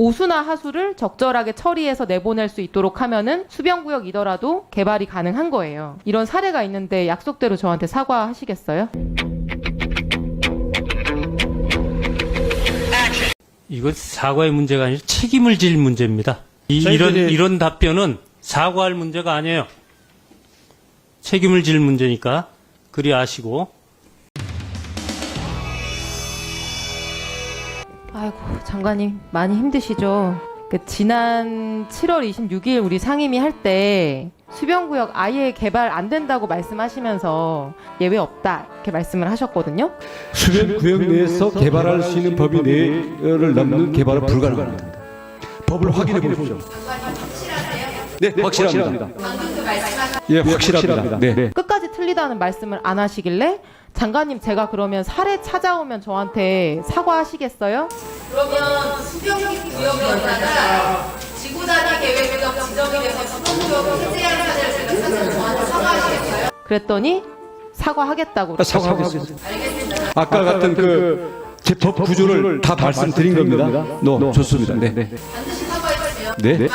오수나 하수를 적절하게 처리해서 내보낼 수 있도록 하면은 수변구역이더라도 개발이 가능한 거예요. 이런 사례가 있는데 약속대로 저한테 사과하시겠어요? 이건 사과의 문제가 아니라 책임을 질 문제입니다. 이런 답변은 사과할 문제가 아니에요. 책임을 질 문제니까 그리 아시고. 아이고, 장관님 많이 힘드시죠? 지난 7월 26일 우리 상임위 할 때 수변구역 아예 개발 안 된다고 말씀하시면서 예외 없다 이렇게 말씀을 하셨거든요. 수변구역 내에서 개발할 수 있는 범위 내를 넘는 개발은 불가능합니다. 법을 확인해 보십시오. 네, 확실합니다. 예, 확실합니다. 네. 끝까지 틀리다는 말씀을 안 하시길래 장관님 제가 그러면 사례 찾아오면 저한테 사과하시겠어요? 그러면 수변구역이었다가 지구단위 계획적 지정이 돼서 수변구역을 해제할 사례를 제가 찾아서 저한테 사과하시겠어요? 그랬더니 사과하겠다고. 사과하겠습니다. 아까 같은 제 법 구조를 다 말씀드린 겁니다. 좋습니다. 네. 반드시 사과해주세요. 네.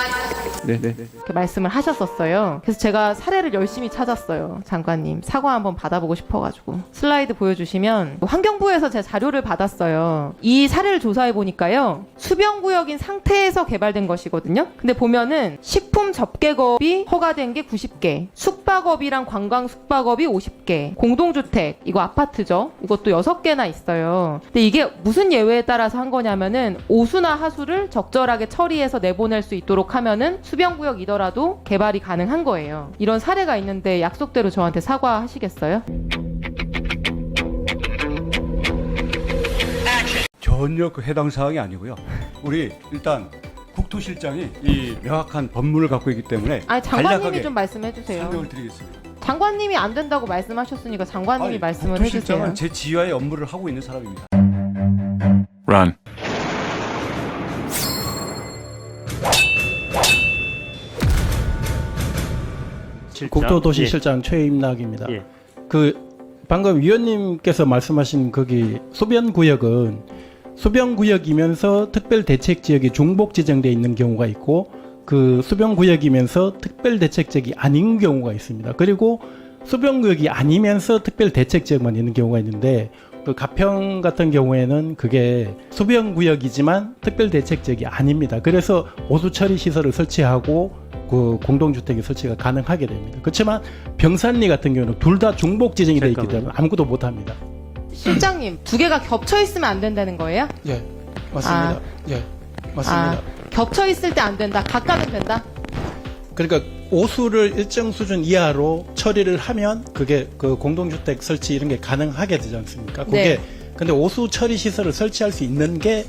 네. 이렇게 말씀을 하셨었어요. 그래서 제가 사례를 열심히 찾았어요. 장관님 사과 한번 받아보고 싶어가지고. 슬라이드 보여주시면 환경부에서 제 자료를 받았어요. 이 사례를 조사해 보니까요, 수변구역인 상태에서 개발된 것이거든요. 근데 보면은 식품 접객업이 허가된 게 90개, 숙박업이랑 관광 숙박업이 50개, 공동주택 이거 아파트죠, 이것도 6개나 있어요. 근데 이게 무슨 예외에 따라서 한 거냐면은 오수나 하수를 적절하게 처리해서 내보낼 수 있도록 하면은 수변구역이더라도 개발이 가능한 거예요. 이런 사례가 있는데 약속대로 저한테 사과하시겠어요? 전혀 해당 사항이 아니고요. 우리 일단 국토실장이 이 명확한 법문을 갖고 있기 때문에 아니, 장관님이 간략하게 좀 말씀해 주세요. 설명을 드리겠습니다. 장관님이 안 된다고 말씀하셨으니까 장관님이 말씀을 해주세요. 국토실장은 제 지휘하에 업무를 하고 있는 사람입니다. Run. 국토도시실장 최임락입니다. 예. 방금 위원님께서 말씀하신 거기 수변구역은 수변구역이면서 특별대책지역이 중복 지정되어 있는 경우가 있고, 그 수변구역이면서 특별대책지역이 아닌 경우가 있습니다. 그리고 수변구역이 아니면서 특별대책지역만 있는 경우가 있는데, 그 가평 같은 경우에는 그게 수변구역이지만 특별대책지역이 아닙니다. 그래서 오수처리 시설을 설치하고 그 공동주택의 설치가 가능하게 됩니다. 그렇지만 병산리 같은 경우는 둘 다 중복 지정이 되어 있기 때문에 아무것도 못합니다. 실장님, 두 개가 겹쳐 있으면 안 된다는 거예요? 예, 맞습니다. 예, 맞습니다. 겹쳐 있을 때 안 된다. 각각은 된다. 그러니까 오수를 일정 수준 이하로 처리를 하면 그게 그 공동주택 설치 이런 게 가능하게 되지 않습니까? 그게 근데 오수 처리 시설을 설치할 수 있는 게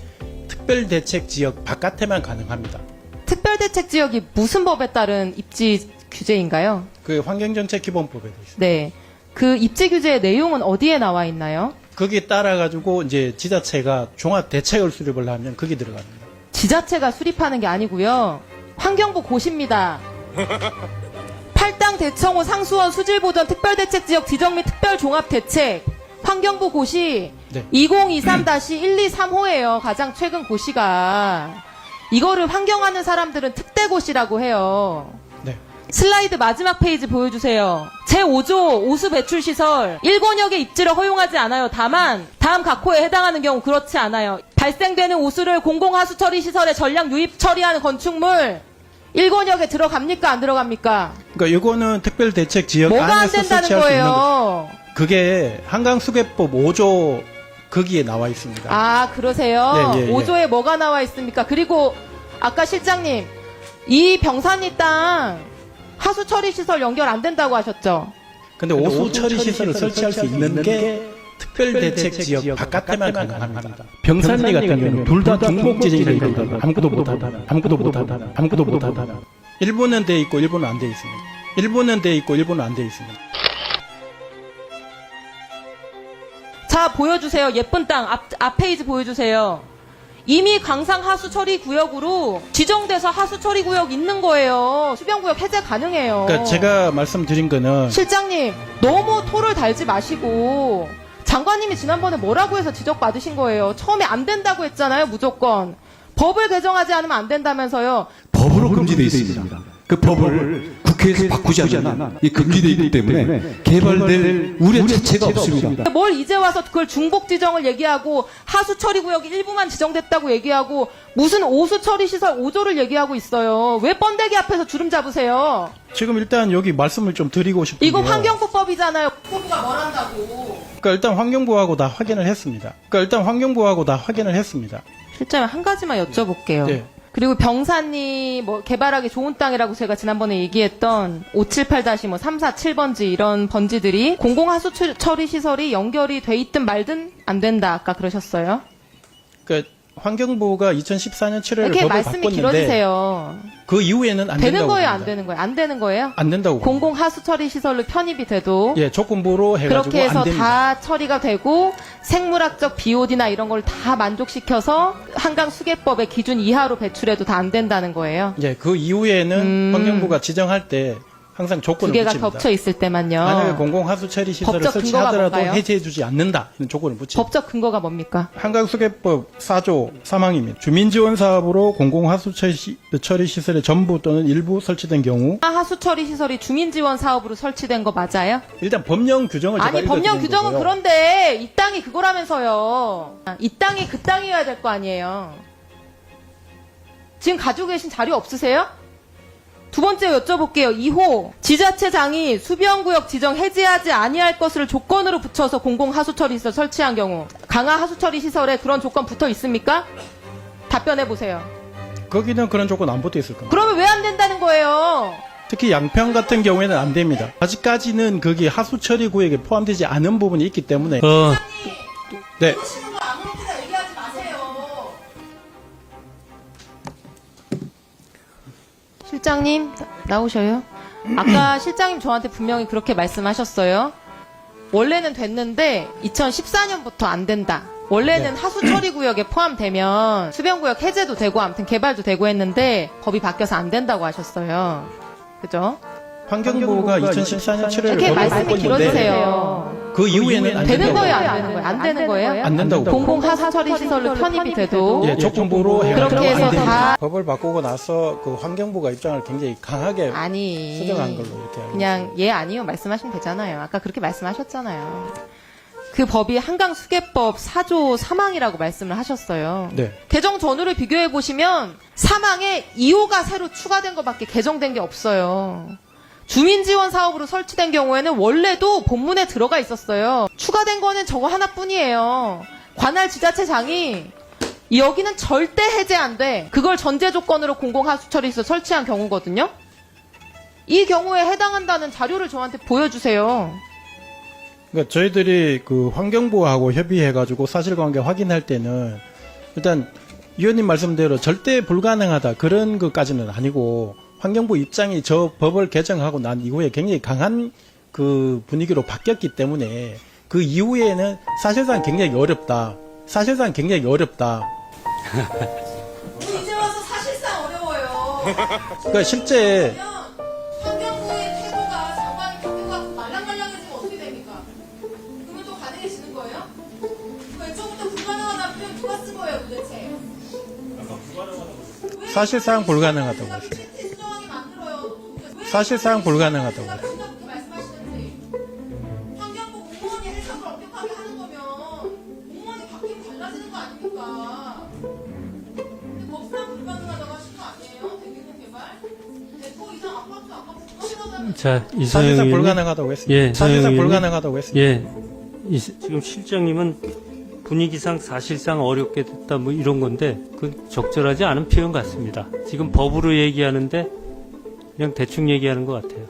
특별대책 지역 바깥에만 가능합니다. 특별대책 지역이 무슨 법에 따른 입지 규제인가요? 그 환경정책기본법에 되어 있습니다. 네. 그 입지 규제의 내용은 어디에 나와 있나요? 거기에 따라 가지고 이제 지자체가 종합 대책을 수립을 하면 거기 들어갑니다. 지자체가 수립하는 게 아니고요. 환경부 고시입니다. 팔당 대청호 상수원 수질보전 특별대책지역 지정 및 특별종합대책 환경부 고시 네. 2023-123호예요. 가장 최근 고시가. 이거를 환경하는 사람들은 특대고시라고 해요. 네. 슬라이드 마지막 페이지 보여주세요. 제5조 오수 배출 시설 1권역의 입지를 허용하지 않아요. 다만 다음 각호에 해당하는 경우 그렇지 않아요. 발생되는 오수를 공공하수 처리 시설에 전량 유입 처리하는 건축물 1권역에 들어갑니까? 안 들어갑니까? 그러니까 이거는 특별대책 지역 뭐가 안 안에서 된다는 설치할 수 있는 거예요? 그게 한강수계법 5조 거기에 나와 있습니다. 아, 그러세요? 예. 5조에 뭐가 나와 있습니까? 그리고 아까 실장님, 이 병산리 땅 하수 처리 시설 연결 안 된다고 하셨죠? 근데 오수 처리 시설을 설치할 수 있는 게 특별대책 지역 바깥에만 가능합니다. 병산리 같은 경우는 둘 다 중복 지정이 되어 있거든요. 아무것도 못하다. 일본은 돼 있고 일본은 안 돼 있습니다. 일본은 돼 있고 일본은 안 돼 있습니다. 자, 보여주세요. 예쁜 땅 앞 페이지 보여주세요. 이미 강상 하수 처리 구역으로 지정돼서 하수 처리 구역 있는 거예요. 수변구역 해제 가능해요. 그러니까 제가 말씀드린 거는 실장님, 너무 토를 달지 마시고 장관님이 지난번에 뭐라고 해서 지적받으신 거예요. 처음에 안 된다고 했잖아요. 무조건 법을 개정하지 않으면 안 된다면서요. 법으로 금지되어 있습니다. 그 법을 국회에서 바꾸지 않으면 이 금지되어 있기 때문에 개발될 우려 자체가 없습니다. 뭘 이제 와서 그걸 중복 지정을 얘기하고 하수 처리 구역이 일부만 지정됐다고 얘기하고 무슨 오수 처리 시설 5조를 얘기하고 있어요. 왜 번데기 앞에서 주름 잡으세요? 지금 일단 여기 말씀을 좀 드리고 싶은데요. 이거 환경부법이잖아요. 국토부가 뭘 한다고. 그러니까 일단 환경부하고 다 확인을 했습니다. 실장님 한 가지만 여쭤볼게요. 네. 그리고 병산리 뭐 개발하기 좋은 땅이라고 제가 지난번에 얘기했던 578-3447번지 이런 번지들이 공공하수 처리 시설이 연결이 돼 있든 말든 안 된다 아까 그러셨어요. 그러니까 환경부가 2014년 7월에 이렇게 법을 말씀이 바꿨는데 길어지세요. 그 이후에는 안 되는 된다고 거예요, 봅니다. 안 되는 거예요? 안 되는 거예요? 안 된다고 봅니다. 공공하수 처리 시설로 편입이 돼도 예, 조건부로 해가지고 그렇게 해서 안 됩니다. 다 처리가 되고 생물학적 BOD나 이런 걸 다 만족시켜서 한강 수계법의 기준 이하로 배출해도 다 안 된다는 거예요. 예, 그 이후에는 환경부가 지정할 때 항상 두 조건을 개가 붙입니다. 겹쳐 있을 때만요. 만약에 공공하수 처리 시설을 법적 근거가 설치하더라도 뭔가요? 해제해주지 않는다 이런 조건을 붙입니다. 법적 근거가 뭡니까? 한강수계법 4조 3항입니다. 주민지원 사업으로 공공하수 처리 시설의 전부 또는 일부 설치된 경우 하수 처리 시설이 주민지원 사업으로 설치된 거 맞아요? 일단 법령 규정을 제가 아니 법령 읽어드리는 규정은 거고요. 그런데 이 땅이 그거라면서요. 이 땅이 그 땅이어야 될 거 아니에요. 지금 가지고 계신 자료 없으세요? 두 번째 여쭤볼게요. 2호 지자체장이 수변구역 지정 해제하지 아니할 것을 조건으로 붙여서 공공하수처리 시설 설치한 경우 강화 하수처리 시설에 그런 조건 붙어 있습니까? 답변해 보세요. 거기는 그런 조건 안 붙어 있을 겁니다. 그러면 왜 안 된다는 거예요? 특히 양평 같은 경우에는 안 됩니다. 아직까지는 거기 하수처리 구역에 포함되지 않은 부분이 있기 때문에 네. 그러시는 거 아무렇게나 얘기하지 마세요. 실장님 나오셔요. 아까 실장님 저한테 분명히 그렇게 말씀하셨어요. 원래는 됐는데 2014년부터 안 된다. 원래는 하수처리 구역에 포함되면 수변구역 해제도 되고 아무튼 개발도 되고 했는데 법이 바뀌어서 안 된다고 하셨어요. 그죠? 환경부가 2014년 7월에 이렇게 법을 말씀이 바꿨는데 길어지세요. 그 이후에는 안 되는 된다고 거예요, 봅니다. 안 되는 거예요? 안 되는 거예요? 안 된다고 봅니다. 공공하수처리 시설로 편입이 돼도 예, 조건부로 해가지고 그렇게 해서 안 됩니다. 다 법을 바꾸고 나서 그 환경부가 입장을 굉장히 강하게 아니 수정한 걸로 이렇게 알고 그냥 예 아니요 말씀하시면 되잖아요. 아까 그렇게 말씀하셨잖아요. 그 법이 한강수계법 4조 3항이라고 말씀을 하셨어요. 네. 개정 전후를 비교해 보시면 3항에 2호가 새로 추가된 것밖에 개정된 게 없어요. 주민지원 사업으로 설치된 경우에는 원래도 본문에 들어가 있었어요. 추가된 거는 저거 하나뿐이에요. 관할 지자체장이 여기는 절대 해제 안 돼. 그걸 전제 조건으로 공공하수처리시설 설치한 경우거든요. 이 경우에 해당한다는 자료를 저한테 보여주세요. 그러니까 저희들이 그 환경부하고 협의해가지고 사실관계 확인할 때는 일단 위원님 말씀대로 절대 불가능하다 그런 것까지는 아니고 환경부 입장이 저 법을 개정하고 난 이후에 굉장히 강한 그 분위기로 바뀌었기 때문에 그 이후에는 사실상 굉장히 어렵다. 이제 와서 사실상 어려워요. 그러니까 실제 환경부의 태도가 장관이 바뀌어갖고 말랑말랑해지면 어떻게 됩니까? 그러면 또 가능해지는 거예요? 그 애초부터 불가능하다는 표현 누가 쓴 거예요 도대체? 사실상 불가능하다고 왜 했어요. 실태 수정하게 만들어요? 왜 사실상 불가능하다고 그렇게 했어요. 말씀하시는지 환경부 공무원이 해석을 엄격하게 하는 거면 공무원이 바뀌면 달라지는 거 아닙니까? 근데 법상 불가능하다고 하신 거 아니에요? 대규모 개발? 100% 이상 아파트 아까 불가능하다는 자, 이소영 사실상 의원님. 불가능하다고 했습니다. 예, 사실상 이소영 의원님. 불가능하다고 했습니다. 예, 지금 실장님은 분위기상 사실상 어렵게 됐다 뭐 이런 건데 그 적절하지 않은 표현 같습니다. 지금 법으로 얘기하는데 그냥 대충 얘기하는 것 같아요.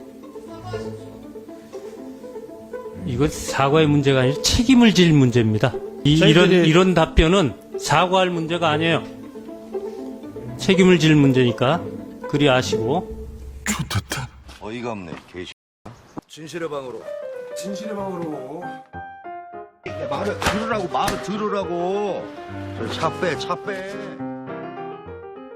이거 사과의 문제가 아니라 책임을 질 문제입니다. 이런 답변은 사과할 문제가 아니에요. 책임을 질 문제니까 그리 아시고. 어이가 없네, 개시. 진실의 방으로. 말을 들으라고, 차 빼.